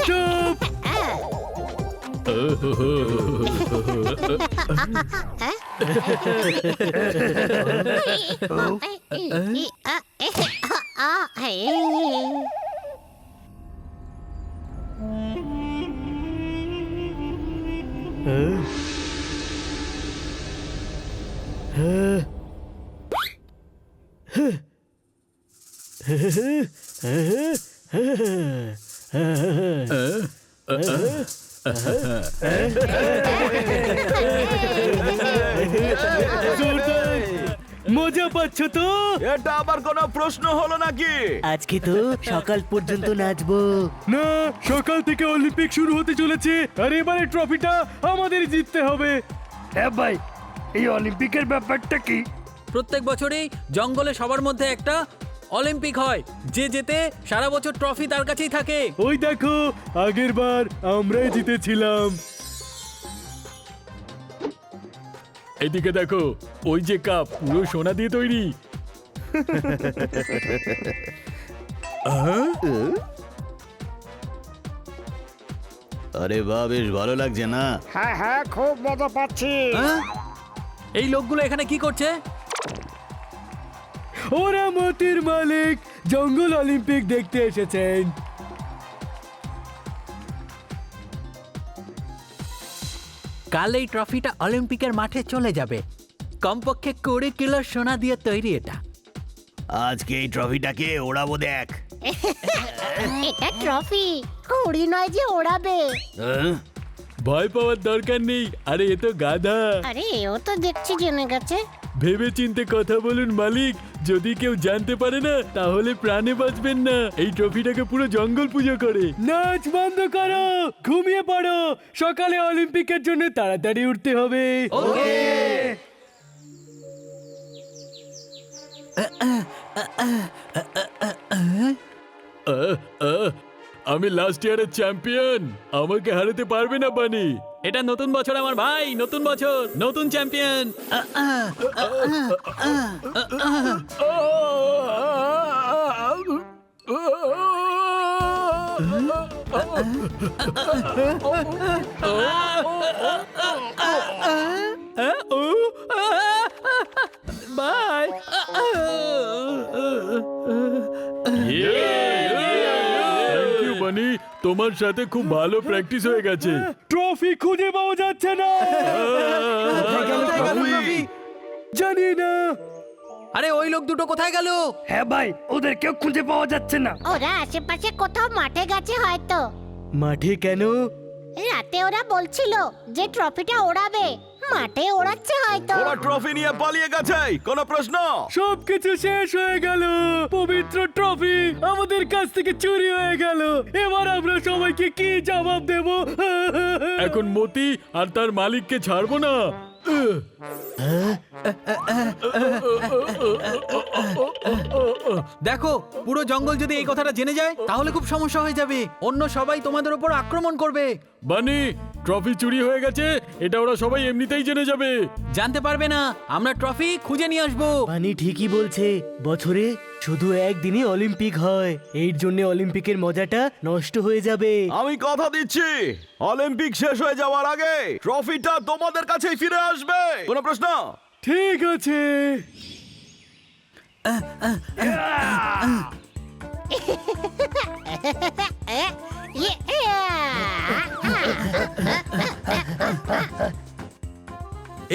চুপ! মজা পাচ্ছ তো? এটা আবার কোনো প্রশ্ন হলো নাকি? আজকে তো সকাল পর্যন্ত নাচবো। না, সকাল থেকে অলিম্পিক শুরু হতে চলেছে আর এবারে ট্রফিটা আমাদের জিততে হবে। হ্যাঁ ভাই, এই অলিম্পিকের ব্যাপারটা কি? প্রত্যেক বছরই জঙ্গলে সবার মধ্যে একটা অলিম্পিক হয়, যে জেতে সারা বছর ট্রফি তার কাছেই থাকে। ওই দেখো, আগের বার আমরাই জিতেছিলাম। এদিকে দেখো, ওই যে কাপ পুরো সোনা দিয়ে তৈরি। আরে বাহ, বেশ ভালো লাগছে না? হ্যাঁ হ্যাঁ, খুব মজা পাচ্ছি। হ্যাঁ? এই লোকগুলো এখানে কি করছে? ওরা মতির মালিক জঙ্গল অলিম্পিক দেখতে এসেছেন। কাল এই ট্রফিটা অলিম্পিকের মাঠে চলে যাবে। কমপক্ষে 20 কিলো সোনা দিয়ে তৈরি এটা। আজকে এই ট্রফিটাকে ওড়াবো দেখ। এটা ট্রফি, কুড়ি নয় যে ওড়াবে। ভয় পাওয়ার দরকার নেই, আরে এ তো গাধা। আরে ও তো দেখছি জেনে গেছে। ভেবে চিন্তে কথা বলুন মালিক, যদি কেউ জানতে পারে না তাহলে প্রাণে বাঁচবেন না। এই ট্রফিটাকে পুরো জঙ্গল পুজো করে। নাচ বন্ধ করো, ঘুমিয়ে পড়ো, সকালে অলিম্পিকের জন্য তাড়াতাড়ি উঠতে হবে। আমি লাস্ট ইয়ারের চ্যাম্পিয়ন, আমাকে হারাতে পারবে না বানি। এটা নতুন বছর আমার ভাই, নতুন বছর, নতুন চ্যাম্পিয়ন। বাই। থ্যাংক ইউ বানি, তোমার সাথে খুব ভালো প্র্যাকটিস হয়ে গেছে। ট্রফি খুঁজে পাওয়া যাচ্ছে না। জানি না। আরে ওই লোক দুটো কোথায় গেল? হ্যাঁ ভাই, ওদের কেউ খুঁজে পাওয়া যাচ্ছে না। ওরা আশেপাশে কোথাও মাঠে গেছে হয়তো। মাঠে কেন? রাতে ওরা বলছিল যে ট্রফিটা ওড়াবে, মাঠে ওড়াচ্ছে হয়তো। ওরা ট্রফি নিয়ে পালিয়ে গেছে, কোনো প্রশ্ন? সবকিছু শেষ হয়ে গেল, পবিত্র ট্রফি আমাদের কাছ থেকে চুরি হয়ে গেল। এবার আমরা সবাইকে কি জবাব দেব? এখন মতি আর তার মালিককে ছাড়বো না। দেখো, পুরো জঙ্গল যদি এই কথাটা জেনে যায় তাহলে খুব সমস্যা হয়ে যাবে। অন্য সবাই তোমাদের উপর আক্রমণ করবে। বানি, ট্রফি চুরি হয়ে গেছে, এটা ওরা সবাই এমনিতেই জেনে যাবে। জানতে পারবে না, আমরা ট্রফি খুঁজে নিয়ে আসবো। বানি ঠিকই বলছে, বছরে শুধু একদিনই অলিম্পিক হয়, এর জন্য অলিম্পিকের মজাটা নষ্ট হয়ে যাবে। আমি কথা দিচ্ছি, অলিম্পিক শেষ হয়ে যাওয়ার আগে ট্রফিটা তোমাদের কাছেই ফিরে আসবে। কোনো প্রশ্ন? ঠিক আছে।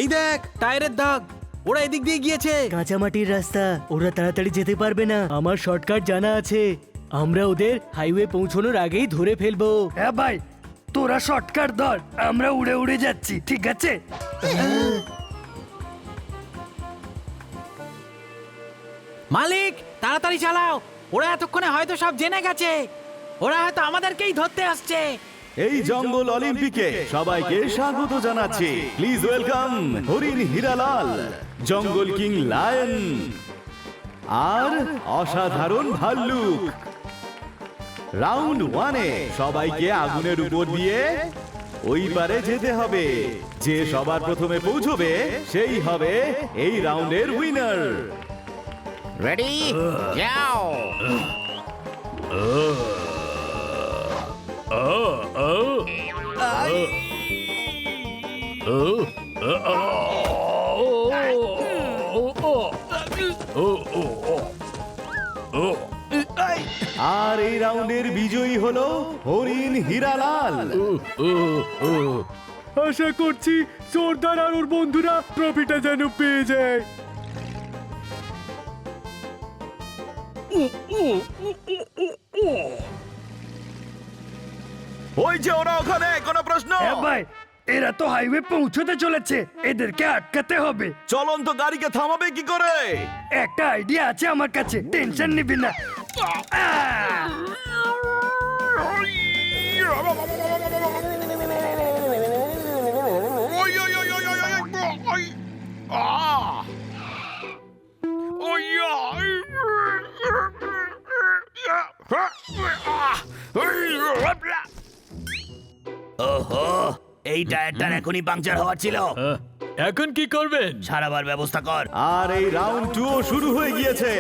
এই দেখ, টায়ারের দাগ। ওরা এদিক দিয়ে গিয়েছে। কাঁচামাটির রাস্তা, ওরা তাড়াতাড়ি যেতে পারবে না। আমার শর্টকাট জানা আছে, আমরা ওদের হাইওয়ে পৌঁছানোর আগেই ধরে ফেলবো। হ্যাঁ ভাই, তোরা শর্টকাট ধর, আমরা উড়ে উড়ে যাচ্ছি, ঠিক আছে? মালিক, তাড়াতাড়ি চালাও। ওরা এতক্ষণে হয়তো সব জেনে গেছে। ওরা হয়তো আমাদেরকেই ধরতে আসছে। এই জঙ্গল অলিম্পিকে সবাইকে স্বাগত জানাচ্ছি। প্লিজ ওয়েলকাম হরিণ হীরালাল, জঙ্গল কিং লায়ন আর অসাধারণ ভাল্লুক। রাউন্ড 1-এ সবাইকে আগুনের উপর দিয়ে ওই পারে যেতে হবে। যে সবার প্রথমে পৌঁছবে সেই হবে এই রাউন্ডের উইনার। রেডি যাও। আর এই রাউন্ডের বিজয়ী হলো হরিণ হীরালাল। আশা করছি সর্দার আর ওর বন্ধুরা ট্রফিটা যেন পেয়ে যায়। ওই যে ওরা ওখানে, কোনো প্রশ্ন? হ্যাঁ ভাই, এরা তো হাইওয়ে পৌঁছতে চলেছে, এদেরকে আটকাতে হবে। চলন্ত গাড়িকে থামাবে কি করে? একটা আইডিয়া আছে আমার কাছে, টেনশন নিবি না। ওহো, এই টায়ারটার এখনই পাংচার হওয়ার ছিল। এখন কি করবেন? সারাবার ব্যবস্থা কর। আর এই রাউন্ড 2 শুরু হয়ে গিয়েছে।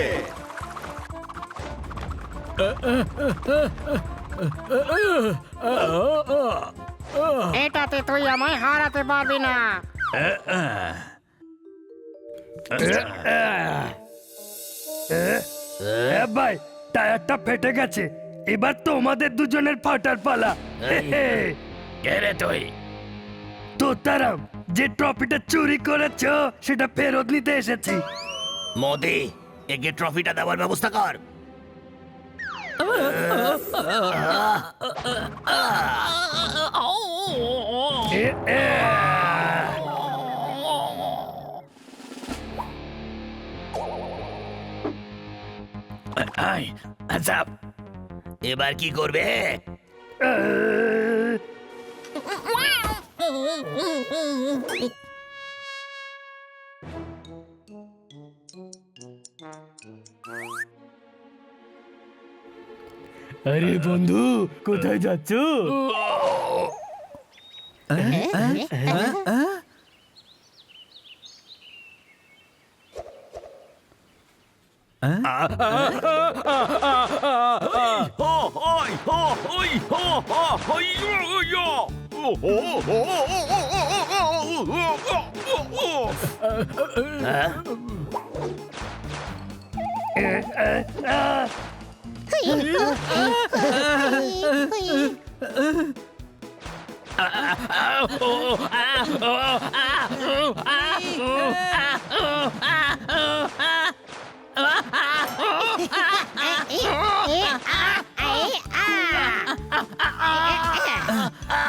এটাতে তুই আমায় হারাতে পারবি না। হ্যাঁ ভাই, টায়ারটা ফেটে গেছে, এবার তোমাদের দুজনের ফাটার পালা। কে রে তুই? তোতারাম, যে ট্রফিটা চুরি করেছ সেটা ফেরত নিতে এসেছি। মোদি, একে ট্রফিটা দেওয়ার ব্যবস্থা কর। এ, এ। এবার কি করবে? আহ, আরে বন্ধু, কোথায় যাচ্ছ?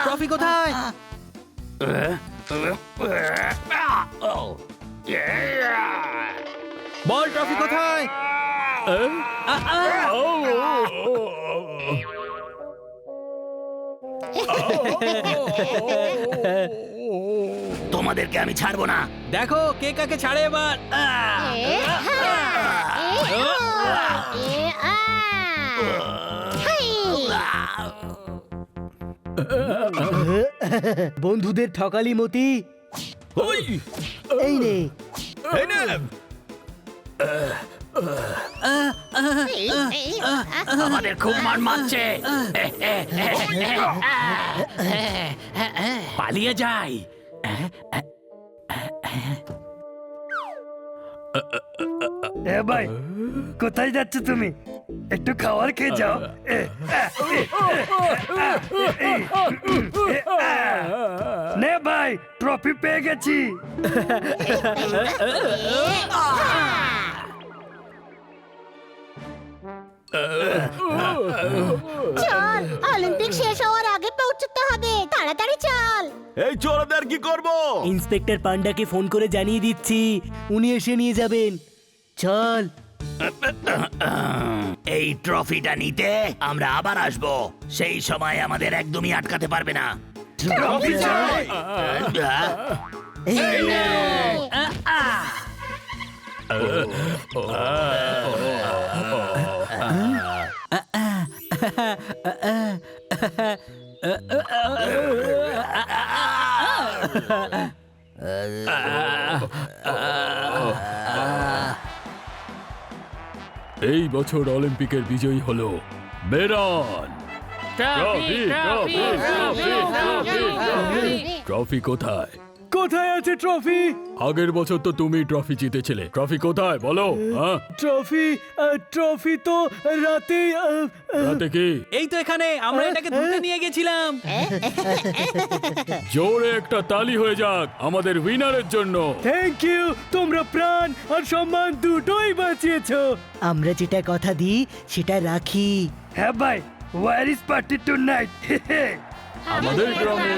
ট্রফি কোথায়? বল, ট্রফি কোথায়? তোমাদেরকে আমি ছাড়বো না। দেখো কে কাকে ছাড়ে এবার। বন্ধুদের ঠকালি মতি। এই নে। আমাদের খুব মান মারছে। পালিয়ে যাই। এ ভাই, কোথায় যাচ্ছ তুমি? একটু খাবার খেয়ে যাও। নে ভাই, ট্রফি পেয়ে গেছি। চল, অলিম্পিক শেষ হওয়ার আগে পৌঁছতে হবে, তাড়াতাড়ি চল। এই চোরদের কি করব? ইন্সপেক্টর পান্ডাকে ফোন করে জানিয়ে দিচ্ছি, উনি এসে নিয়ে যাবেন। চল। এই ট্রফিটা নিতে আমরা আবার আসব, সেই সময় আমাদের একদমই আটকাতে পারবে না। ট্রফি চাই। এই বছর অলিম্পিকের বিজয়ী হলো বেরন। ট্রফি কোথায়? কোথায় আছে ট্রফি? আগের বছর তো তুমি ট্রফি জিতেছিলে, ট্রফি কোথায় বলো? হ্যাঁ, ট্রফি তো রাতে রাতে কি? এই তো এখানে, আমরা এটাকে ধুতে নিয়ে গেছিলাম। জোরে একটা তালি হয়ে যাক আমাদের উইনারের জন্য। থ্যাংক ইউ, তোমরা প্রাণ আর সম্মান দুটোই বাঁচিয়েছো। আমরা যেটা কথা দিই সেটা রাখি। হ্যাঁ ভাই, where is party tonight? আমাদের গ্রামে